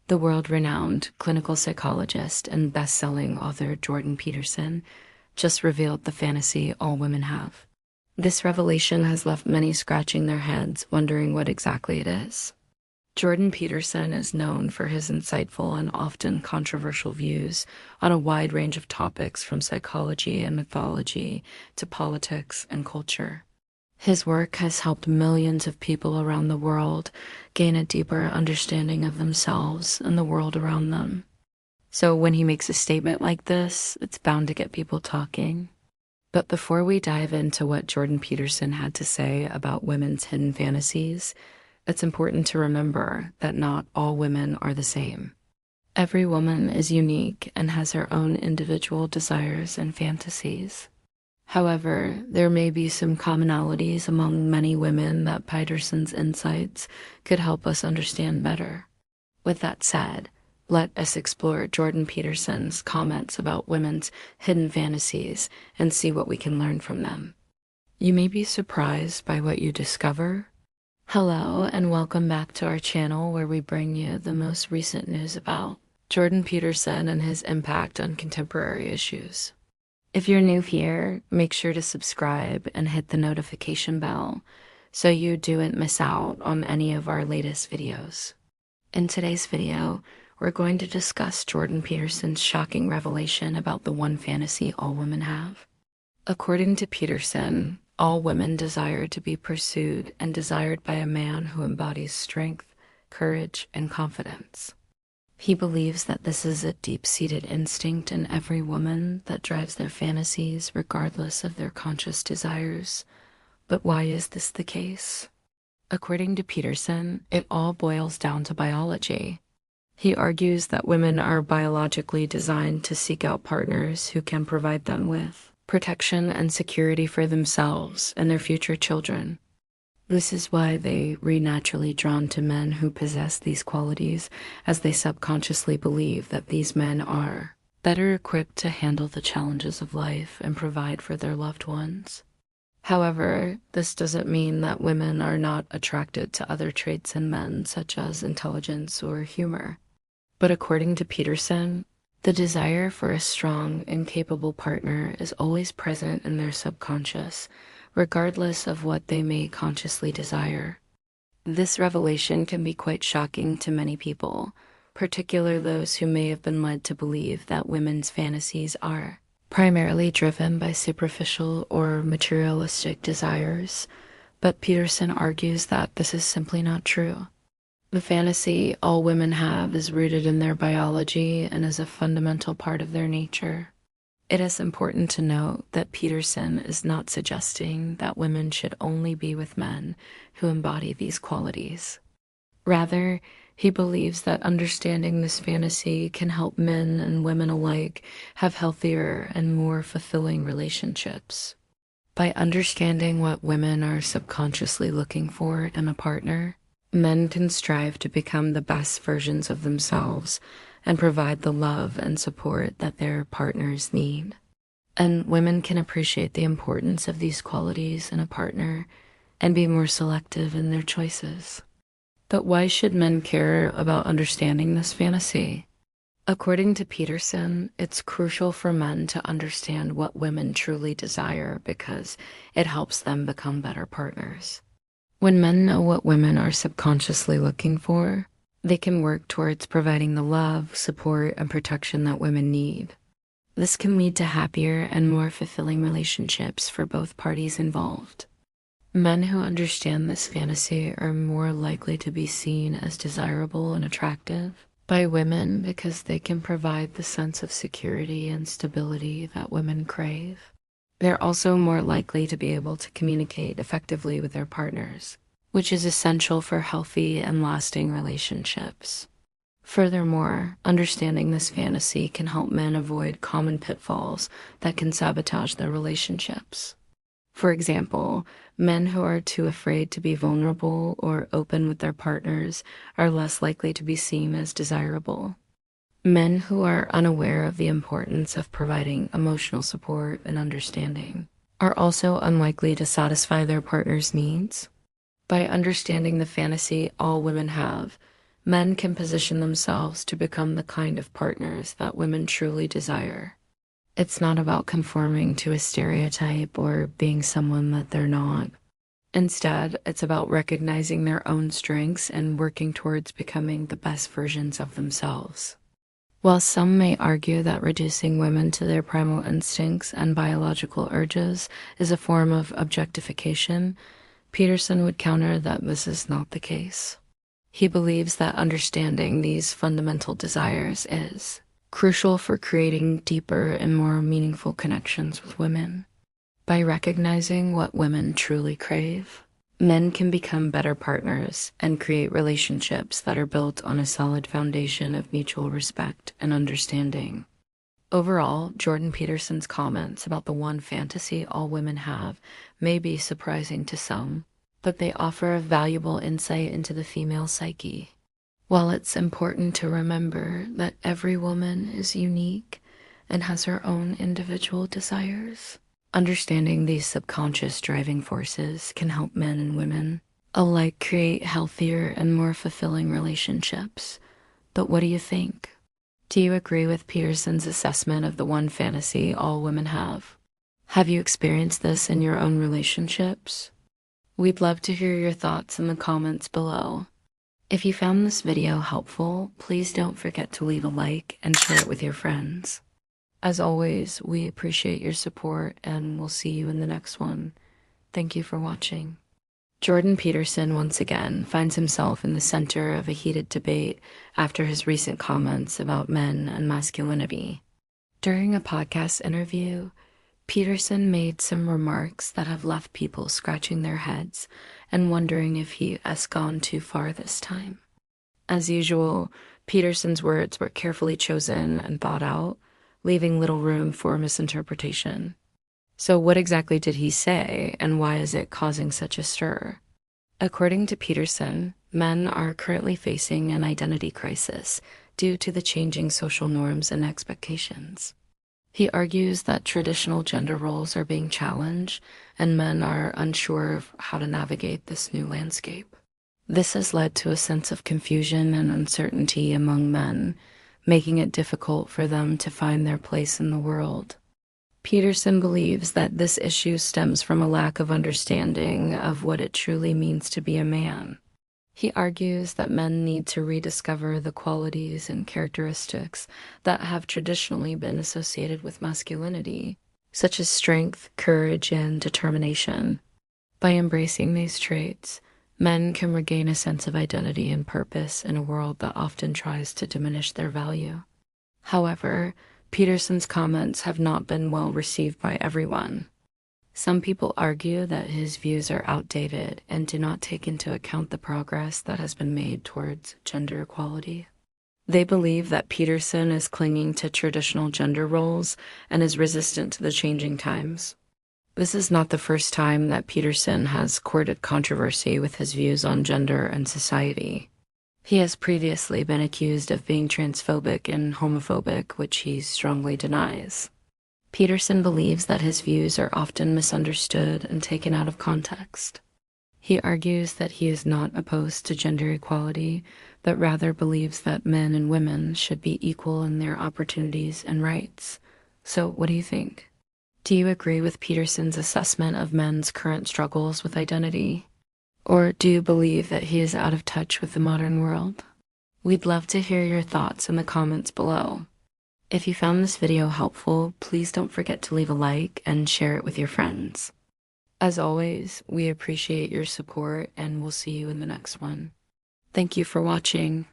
The world-renowned clinical psychologist and best-selling author Jordan Peterson just revealed the fantasy all women have. This revelation has left many scratching their heads, wondering what exactly it is. Jordan Peterson is known for his insightful and often controversial views on a wide range of topics from psychology and mythology to politics and culture. His work has helped millions of people around the world gain a deeper understanding of themselves and the world around them. So when he makes a statement like this, it's bound to get people talking. But before we dive into what Jordan Peterson had to say about women's hidden fantasies, it's important to remember that not all women are the same. Every woman is unique and has her own individual desires and fantasies. However, there may be some commonalities among many women that Peterson's insights could help us understand better. With that said, let us explore Jordan Peterson's comments about women's hidden fantasies and see what we can learn from them. You may be surprised by what you discover. Hello, and welcome back to our channel where we bring you the most recent news about Jordan Peterson and his impact on contemporary issues. If you're new here, make sure to subscribe and hit the notification bell so you don't miss out on any of our latest videos. In today's video, we're going to discuss Jordan Peterson's shocking revelation about the one fantasy all women have. According to Peterson, all women desire to be pursued and desired by a man who embodies strength, courage, and confidence. He believes that this is a deep-seated instinct in every woman that drives their fantasies regardless of their conscious desires. But why is this the case? According to Peterson, it all boils down to biology. He argues that women are biologically designed to seek out partners who can provide them with protection and security for themselves and their future children. This is why they are naturally drawn to men who possess these qualities, as they subconsciously believe that these men are better equipped to handle the challenges of life and provide for their loved ones. However, this doesn't mean that women are not attracted to other traits in men, such as intelligence or humor. But according to Peterson, the desire for a strong and capable partner is always present in their subconscious, regardless of what they may consciously desire. This revelation can be quite shocking to many people, particularly those who may have been led to believe that women's fantasies are primarily driven by superficial or materialistic desires, but Peterson argues that this is simply not true. The fantasy all women have is rooted in their biology and is a fundamental part of their nature. It is important to note that Peterson is not suggesting that women should only be with men who embody these qualities. Rather, he believes that understanding this fantasy can help men and women alike have healthier and more fulfilling relationships. By understanding what women are subconsciously looking for in a partner, men can strive to become the best versions of themselves and provide the love and support that their partners need. And women can appreciate the importance of these qualities in a partner and be more selective in their choices. But why should men care about understanding this fantasy? According to Peterson, it's crucial for men to understand what women truly desire because it helps them become better partners. When men know what women are subconsciously looking for, they can work towards providing the love, support, and protection that women need. This can lead to happier and more fulfilling relationships for both parties involved. Men who understand this fantasy are more likely to be seen as desirable and attractive by women because they can provide the sense of security and stability that women crave. They're also more likely to be able to communicate effectively with their partners, which is essential for healthy and lasting relationships. Furthermore, understanding this fantasy can help men avoid common pitfalls that can sabotage their relationships. For example, men who are too afraid to be vulnerable or open with their partners are less likely to be seen as desirable. Men who are unaware of the importance of providing emotional support and understanding are also unlikely to satisfy their partner's needs. By understanding the fantasy all women have, Men can position themselves to become the kind of partners that women truly desire. It's not about conforming to a stereotype or being someone that they're not. Instead, it's about recognizing their own strengths and working towards becoming the best versions of themselves. While some may argue that reducing women to their primal instincts and biological urges is a form of objectification, Peterson would counter that this is not the case. He believes that understanding these fundamental desires is crucial for creating deeper and more meaningful connections with women. By recognizing what women truly crave, men can become better partners and create relationships that are built on a solid foundation of mutual respect and understanding. Overall, Jordan Peterson's comments about the one fantasy all women have may be surprising to some, but they offer a valuable insight into the female psyche. While it's important to remember that every woman is unique and has her own individual desires, understanding these subconscious driving forces can help men and women alike create healthier and more fulfilling relationships. But what do you think? Do you agree with Peterson's assessment of the one fantasy all women have? Have you experienced this in your own relationships? We'd love to hear your thoughts in the comments below. If you found this video helpful, please don't forget to leave a like and share it with your friends. As always, we appreciate your support and we'll see you in the next one. Thank you for watching. Jordan Peterson once again finds himself in the center of a heated debate after his recent comments about men and masculinity. During a podcast interview, Peterson made some remarks that have left people scratching their heads and wondering if he has gone too far this time. As usual, Peterson's words were carefully chosen and thought out, leaving little room for misinterpretation. So what exactly did he say, and why is it causing such a stir? According to Peterson, men are currently facing an identity crisis due to the changing social norms and expectations. He argues that traditional gender roles are being challenged, and men are unsure of how to navigate this new landscape. This has led to a sense of confusion and uncertainty among men, making it difficult for them to find their place in the world. Peterson believes that this issue stems from a lack of understanding of what it truly means to be a man. He argues that men need to rediscover the qualities and characteristics that have traditionally been associated with masculinity, such as strength, courage, and determination. By embracing these traits, men can regain a sense of identity and purpose in a world that often tries to diminish their value. However, Peterson's comments have not been well received by everyone. Some people argue that his views are outdated and do not take into account the progress that has been made towards gender equality. They believe that Peterson is clinging to traditional gender roles and is resistant to the changing times. This is not the first time that Peterson has courted controversy with his views on gender and society. He has previously been accused of being transphobic and homophobic, which he strongly denies. Peterson believes that his views are often misunderstood and taken out of context. He argues that he is not opposed to gender equality, but rather believes that men and women should be equal in their opportunities and rights. So, what do you think? Do you agree with Peterson's assessment of men's current struggles with identity? Or do you believe that he is out of touch with the modern world? We'd love to hear your thoughts in the comments below. If you found this video helpful, please don't forget to leave a like and share it with your friends. As always, we appreciate your support and we'll see you in the next one. Thank you for watching.